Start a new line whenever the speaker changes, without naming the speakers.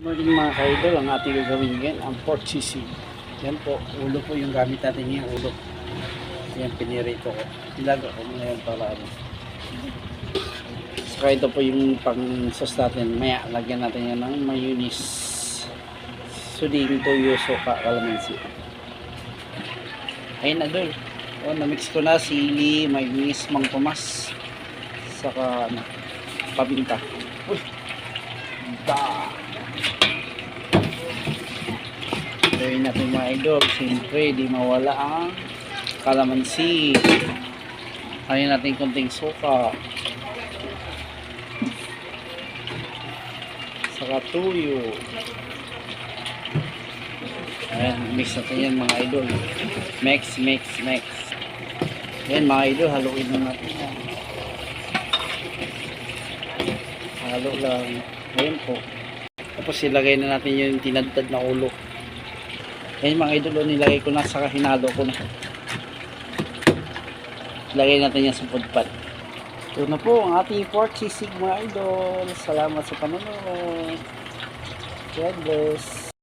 Morning mga ka-idol, ang ating gagawin ngayon ang pork sisig. Yan po, ulo po yung gamit natin ngayon, ulo. Yan, pinirito ko. Nilaga ko ngayon para ano. Saka ito po yung pang sauce natin. Maya, lagyan natin yan ng mayonnaise. Suding toyo, soka, kalamansi. Ayun na dol. O, namix ko na sili, mayonnaise, mang tomas. Saka ano, pabinta. Uy! Da! Gawin natin mga idol. Siyempre, di mawala ang kalamansi. Ayun natin konting suka. Saka tuyo. Ayan, mix natin yan mga idol. Mix. Ayan mga idol, haluin na natin yan. Halo lang. Ayan po. Tapos ilagay na natin yung tinadtad na ulo. Ayan mga idol, nilagay ko na, saka hinalo ko na. Ilagay natin yan sa food pot. Ito na po ang ating pork sisig mga idol. Salamat sa panonood. God bless.